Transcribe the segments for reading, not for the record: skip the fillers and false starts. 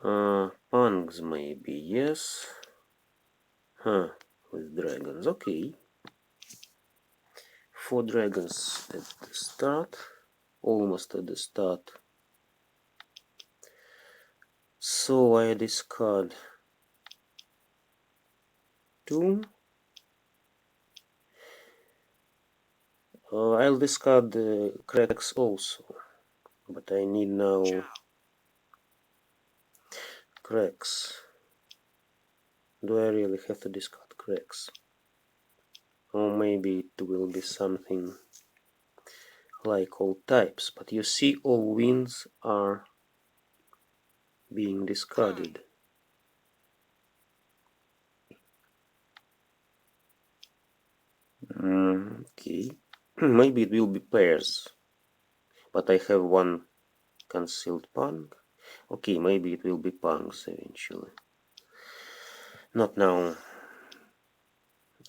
Punks maybe, yes. With dragons, okay. 4 dragons at the start, almost at the start. So I discard 2. I'll discard the cracks also, but I need now cracks. Do I really have to discard cracks? Or maybe it will be something like all types, but you see all winds are being discarded. Okay, maybe it will be pairs, but I have one concealed punk. Okay, maybe it will be punks eventually. Not now.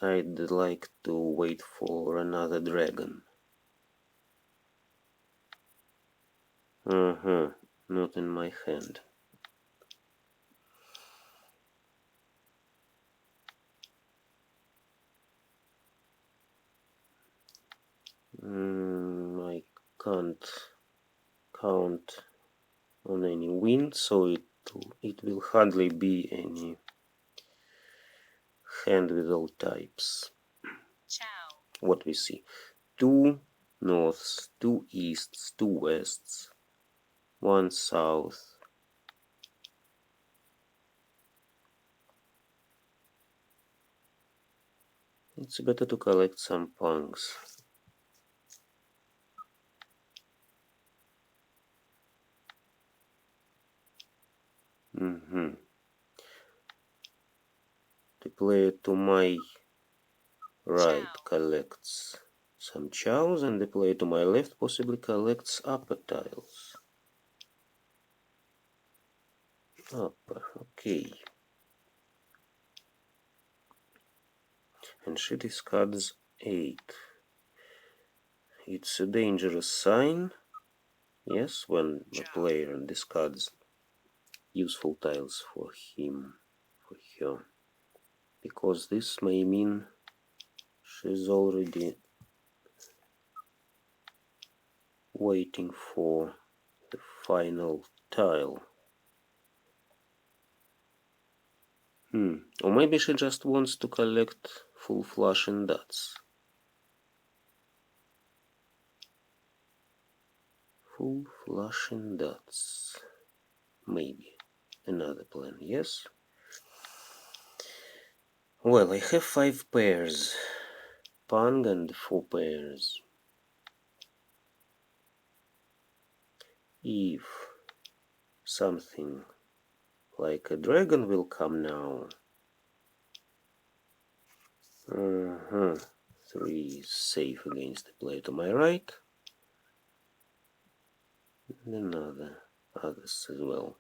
I'd like to wait for another dragon. Not in my hand. I can't count on any wind, so it will hardly be any hand with all types. Chow. What we see: 2 norths, 2 easts, 2 wests, 1 south. It's better to collect some punks. The player to my right collects some chows, and the player to my left possibly collects upper tiles. Upper, okay. And she discards 8. It's a dangerous sign, yes, when the player discards useful tiles for him, for her, because this may mean she's already waiting for the final tile. Or maybe she just wants to collect full flush and dots. Full flush and dots. Maybe. Another plan, yes? Well, I have 5 pairs. Pang and 4 pairs. If something like a dragon will come now. 3 is safe against the player to my right. And others as well.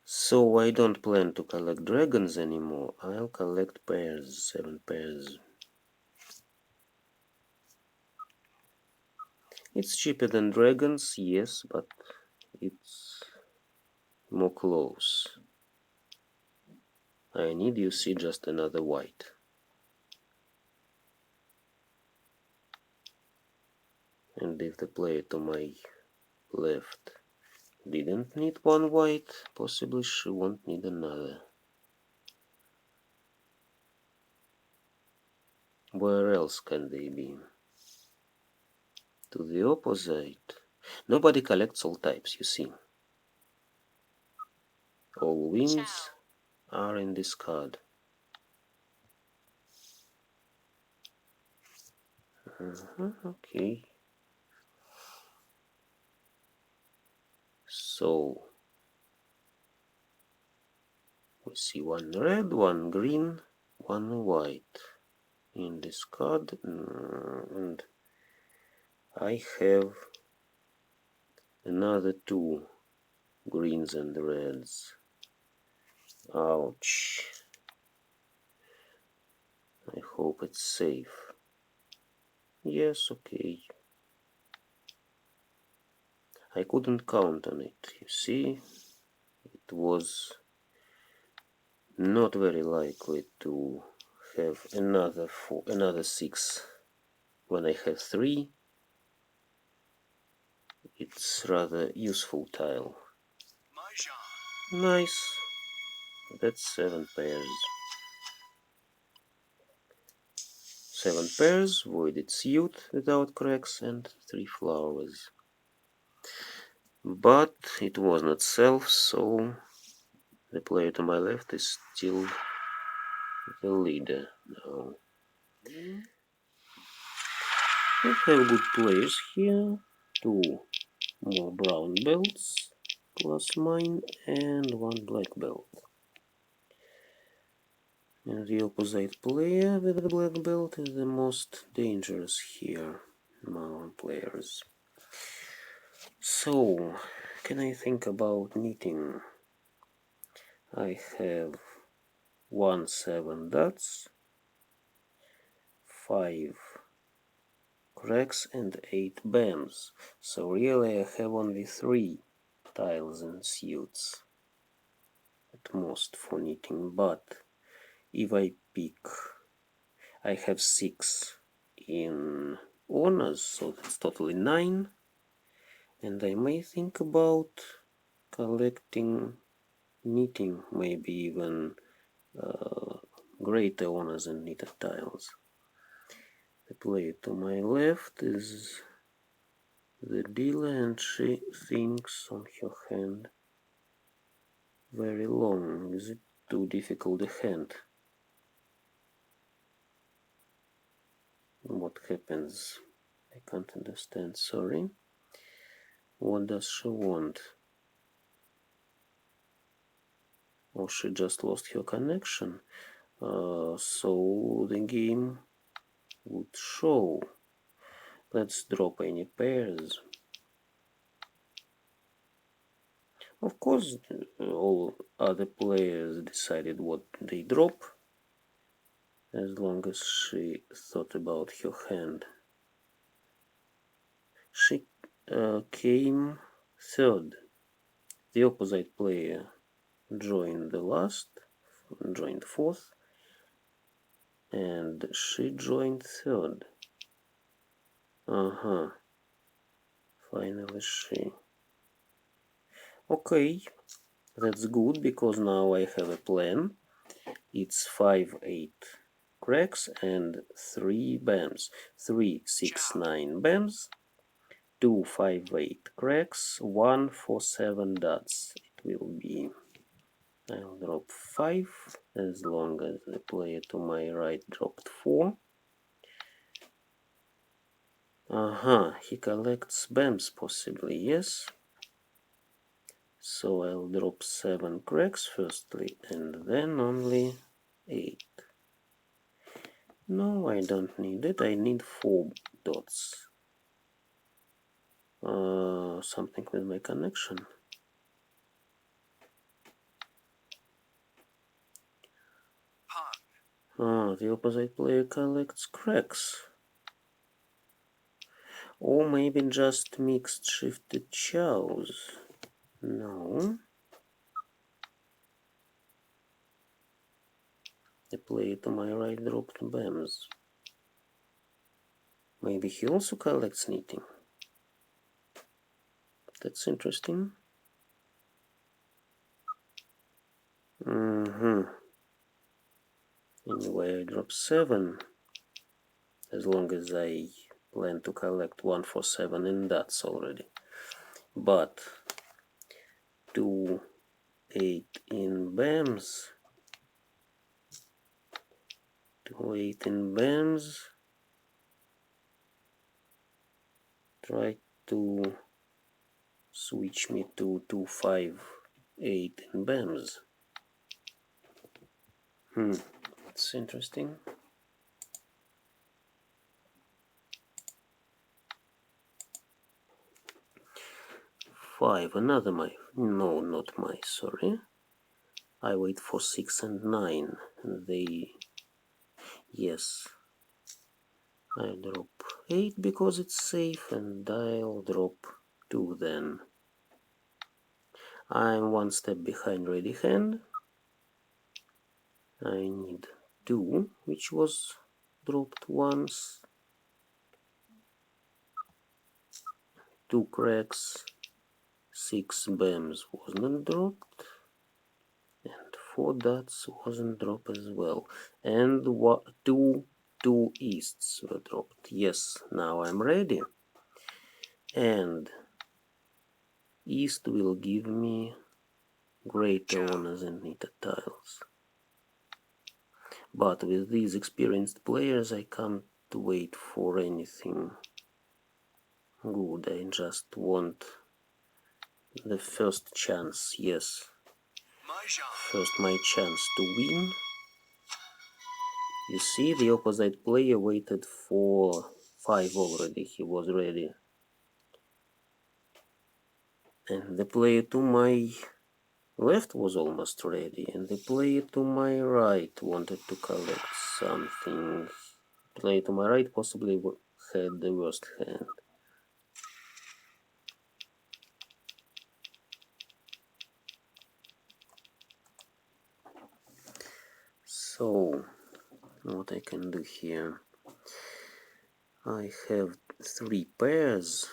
So I don't plan to collect dragons anymore. I'll collect pairs, 7 pairs. It's cheaper than dragons, yes, but it's more close. I need, you see, just another white. And if the player to my left didn't need 1 white, possibly she won't need another. Where else can they be? To the opposite. Nobody collects all types, you see. All winds are in this card. Okay. So we see 1 red, 1 green, 1 white in this card, and I have another 2 greens and reds. Ouch. I hope it's safe. Yes, okay. I couldn't count on it, you see. It was not very likely to have another 6 when I have 3. It's rather useful tile. Nice. That's 7 pairs. 7 pairs, voided suit without cracks, and 3 flowers. But it was not self, so the player to my left is still the leader now. We have good players here. 2 more brown belts plus mine, and 1 black belt. And the opposite player with the black belt is the most dangerous here among players. So, can I think about knitting? I have 7 dots, 5 cracks, and 8 bams. So really I have only 3 tiles and suits at most for knitting, but if I pick, I have 6 in honors, so that's totally 9, and I may think about collecting knitting, maybe even greater honors and knitted tiles. The player to my left is the dealer, and she thinks on her hand very long. Is it too difficult a hand? What happens? I can't understand, sorry. What does she want? Or she just lost her connection? So the game would show. Let's drop any pairs. Of course, all other players decided what they drop, as long as she thought about her hand. She came third. The opposite player joined fourth, and she joined third. Finally she. Okay, that's good, because now I have a plan. It's 5-8 cracks and 3 bams. 3, 6, 9 bams, 2 5-8 cracks, 1 4-7 dots. It will be. I'll drop 5 as long as the player to my right dropped 4. He collects bams possibly, yes. So I'll drop 7 cracks firstly, and then only 8. No, I don't need it. I need 4 dots. Something with my connection. The opposite player collects cracks. Or maybe just mixed shifted chows. No. The player to my right dropped bams. Maybe he also collects knitting. That's interesting. Anyway, I drop 7. As long as I plan to collect 1 4-7 in dots already. But 2 8 in bams. 2 8 in bams. Try to switch me to 2 5 8 in bams. It's interesting. Five, another my, no, not my, sorry. I wait for 6 and 9, and they, yes. I drop 8 because it's safe, and I'll drop 2 then. I'm one step behind ready hand. I need 2, which was dropped once. 2 cracks. 6 bams was not dropped. And 4 dots wasn't dropped as well. And 2 easts were dropped. Yes, now I'm ready. And east will give me greater honors and neater tiles. But with these experienced players, I can't wait for anything good. I just want the first chance, yes. First my chance to win. You see, the opposite player waited for 5 already. He was ready. And the player to my left was almost ready. And the player to my right wanted to collect something. The player to my right possibly had the worst hand. So, what I can do here? I have 3 pairs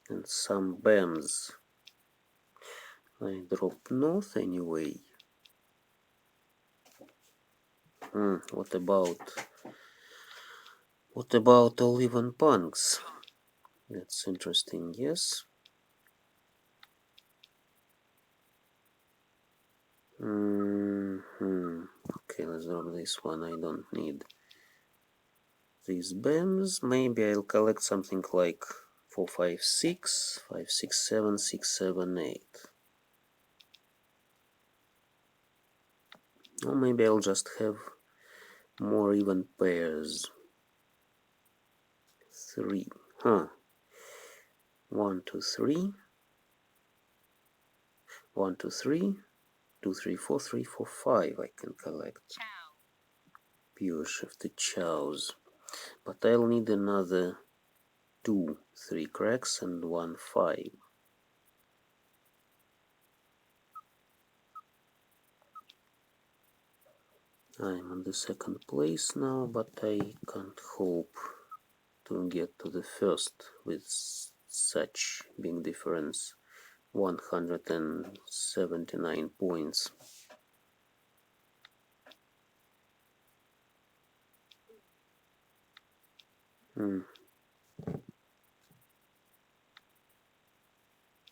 and some bams. I drop north anyway. What about all even punks? That's interesting, yes. Okay, let's drop this one. I don't need these bams. Maybe I'll collect something like 4, 5, 6, 5, 6, 7, 6, 7, 8. Or maybe I'll just have more even pairs. 3. 1, 2, 3. 1, 2, 3. 2, 3, 4, 3, 4, 5 I can collect. Pure shifted chows. But I'll need another 2, 3 cracks and 1, 5. I'm on the second place now, but I can't hope to get to the first with such big difference. 179 points.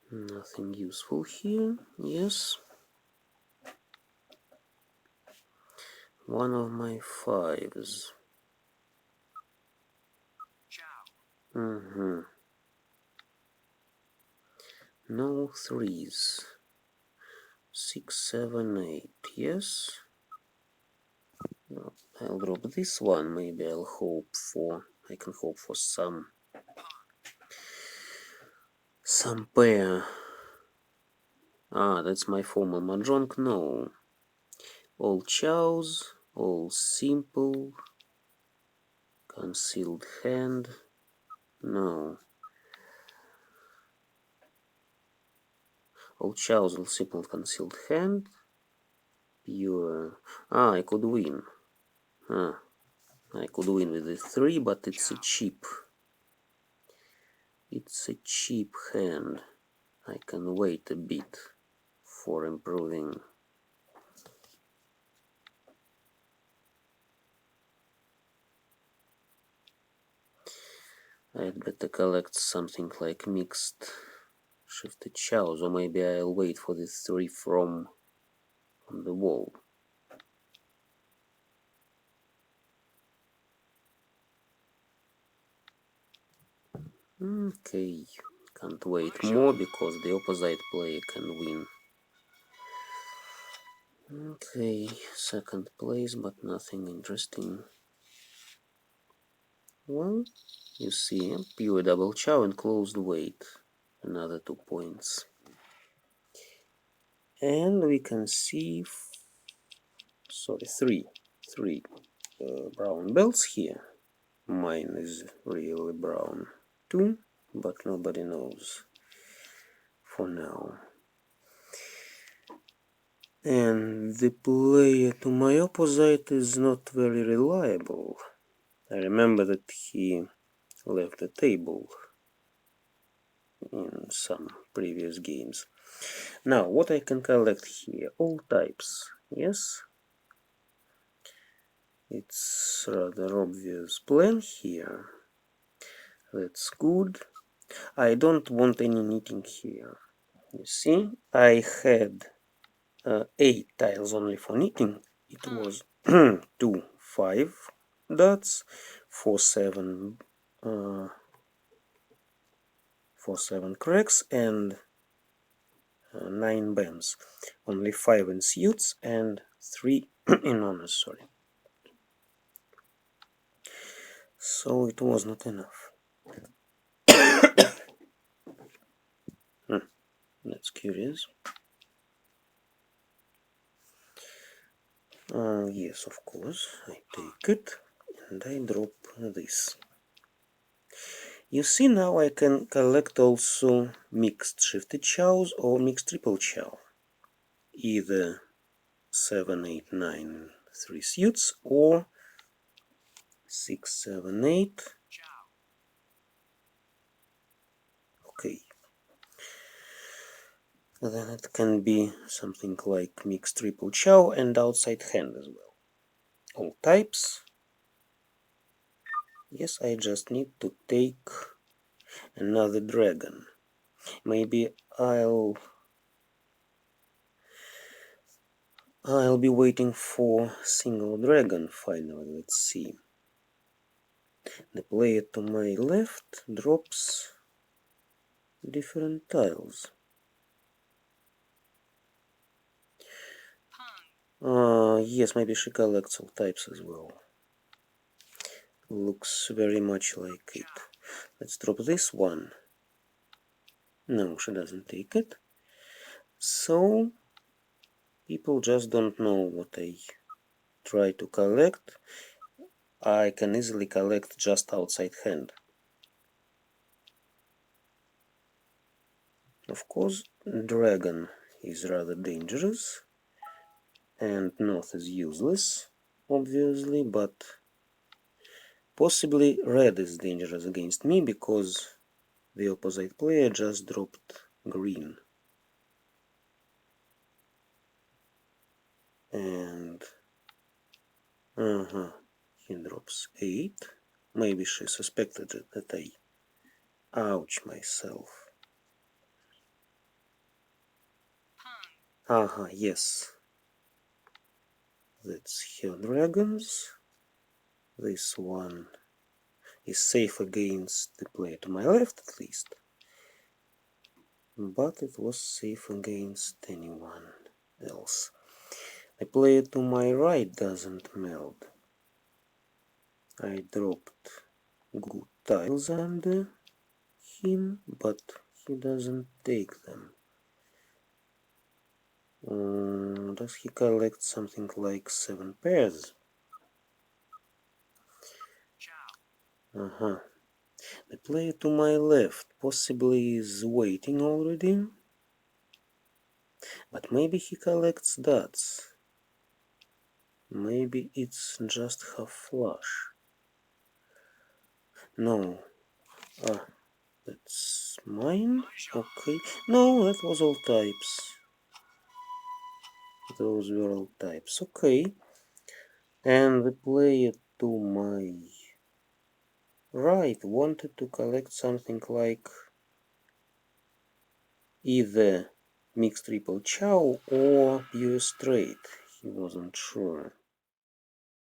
Nothing useful here. Yes. One of my 5s. No 3s. 6, 7, 8. Yes. I'll drop this one. Maybe I can hope for some pair. That's my formal mahjong. No. All chows, all simple, concealed hand. No. All chows, all simple, concealed hand. Pure. I could win. I could win with the 3, but it's a cheap. It's a cheap hand. I can wait a bit for improving. I'd better collect something like mixed shifted chows, or maybe I'll wait for the 3 from on the wall. Okay, can't wait more because the opposite player can win. Okay, second place, but nothing interesting. Well, you see, pure double chow and closed weight, another 2 points. And we can see, 3 brown belts here. Mine is really brown too. but nobody knows for now. And the player to my opposite is not very reliable. I remember that he left the table in some previous games. Now, what I can collect here? All types, yes? It's rather obvious plan here. That's good. I don't want any knitting here. You see, I had 8 tiles only for knitting. It was 2, 5 dots, 4, 7, 7 cracks, and 9 bends. Only 5 in suits and 3 in honors, sorry. So it was not enough. That's curious. Yes, of course, I take it and I drop this. You see, now I can collect also mixed shifted chows or mixed triple chow. Either 7, 8, 9, 3 suits or 6, 7, 8. Okay. Then it can be something like mixed triple chow and outside hand as well. All types. Yes, I just need to take another dragon. Maybe I'll be waiting for single dragon finally. Let's see. The player to my left drops different tiles. Yes, maybe she collects all types as well. Looks very much like it. Let's drop this one. No, she doesn't take it. So, people just don't know what I try to collect. I can easily collect just outside hand. Of course, dragon is rather dangerous, and north is useless, obviously, but possibly red is dangerous against me because the opposite player just dropped green. And he drops 8. Maybe she suspected that I ouch myself. Yes. That's her dragons. This one is safe against the player to my left at least. But it was safe against anyone else. The player to my right doesn't meld. I dropped good tiles under him, but he doesn't take them. Does he collect something like 7 pairs? The player to my left possibly is waiting already, but maybe he collects dots. Maybe it's just half flush. No. That's mine? Okay. No, that was all types. Those were all types. Okay. And the player to my right wanted to collect something like either mixed triple chow or pure straight. He wasn't sure.